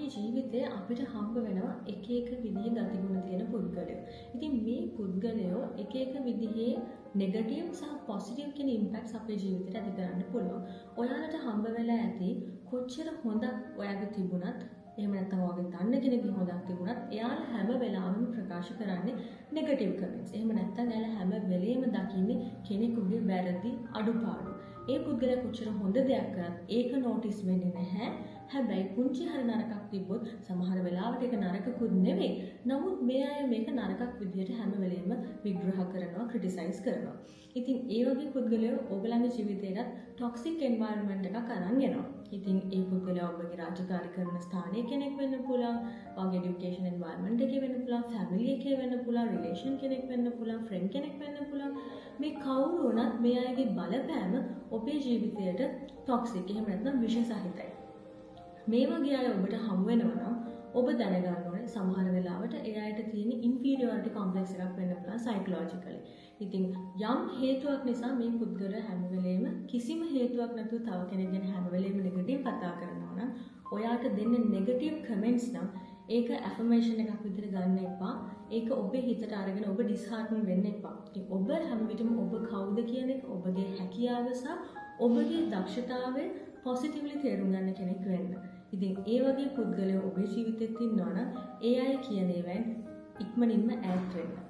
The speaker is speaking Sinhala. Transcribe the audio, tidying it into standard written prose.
අපේ ජීවිතේ අපිට හම්බ වෙනවා එක එක විදිහේ ගතිගුණ තියෙන පුද්ගලයෝ. ඉතින් මේ පුද්ගලයෝ එක එක විදිහේ නෙගටිව් සහ පොසිටිව් කියන ඉම්පැක්ට්ස් අපේ ජීවිතේට ඇති කරන්න පුළුවන්. ඔයාලට හම්බ වෙලා ඇති කොච්චර හොඳක් ඔයාගේ තිබුණත් එහෙම නැත්නම් ඔයාගේ දන්න කෙනෙක්ගේ හොඳක් තිබුණත් එයාලා හැම වෙලාවෙම ප්‍රකාශ කරන්නේ නෙගටිව් කමෙන්ට්ස්. එහෙම නැත්නම් එයාලා හැම වෙලේම දකින්නේ කෙනෙකුගේ වැරදි අඩුපාඩු. ඒ පුද්ගලයා කොච්චර හොඳ දෙයක් කරත් ඒක නෝටිස් වෙන්නේ නැහැ. හැබැයි පුංචි හරි නරකක් තිබ්බොත් සමහර වෙලාවට ඒක නරකකුත් නෙවෙයි. නමුත් මේ අය මේක නරකක් විදියට හැම වෙලේම විග්‍රහ කරනවා, ක්‍රිටිසයිස් කරනවා. ඉතින් ඒ වගේ පුද්ගලයෝ ඔයගලගේ ජීවිතේට ටොක්සික් එන්වයරන්මන්ට් එකක් අරන් එනවා. ඉතින් ඒ පුද්ගලයා ඔබගේ රාජකාරී කරන ස්ථානයේ කෙනෙක් වෙන්න පුළුවන්, ඔයාගේ এডুকেෂන් එන්වයරන්මන්ට් එකේ වෙන්න පුළුවන්, ෆැමිලි එකේ වෙන්න පුළුවන්, රිලේෂන් කෙනෙක් වෙන්න පුළුවන්, ෆ්‍රෙන්ඩ් කෙනෙක් වෙන්න පුළුවන්. මේ කවුරු වුණත් මේ අයගේ බලපෑම ඔබේ ජීවිතයට ටොක්සික් එහෙම නැත්නම් විෂ සහිතයි. මේ වගේ අය ඔබට හමු වෙනවා නම් ඔබ දැනගන්න ඕනේ සමහර වෙලාවට ඒ අයට තියෙන ඉන්ෆීරියොරිටි කොම්ප්ලෙක්ස් එකක් වෙන්න පුළුවන් සයිකොලොජිකලි. ඉතින් යම් හේතුවක් නිසා මේ පුද්ගලයා හැම වෙලේම කිසිම හේතුවක් නැතුව තව කෙනෙක් ගැන හැම වෙලේම නෙගටිව් කතා කරනවා නම් ඔයාට දෙන්නේ නෙගටිව් කමෙන්ට්ස් නම් ඒක ඇෆර්මේෂන් එකක් විදිහට ගන්න එපා. ඒක ඔබේ හිතට අරගෙන ඔබ ඩිස්හාර්ටන් වෙන්න එපා. ඉතින් ඔබ හැම විටම ඔබ කවුද කියන එක, ඔබගේ හැකියාව සහ ඔබගේ දක්ෂතාවය පොසිටිව්ලි තේරුම් ගන්න කෙනෙක් වෙන්න. ඉතින් ඒ වගේ පුද්ගලයෝ ඔබේ ජීවිතෙත් ඉන්නවා නම් ඒ අය කියන ඒවායින් ඉක්මනින්ම ඈත් වෙන්න.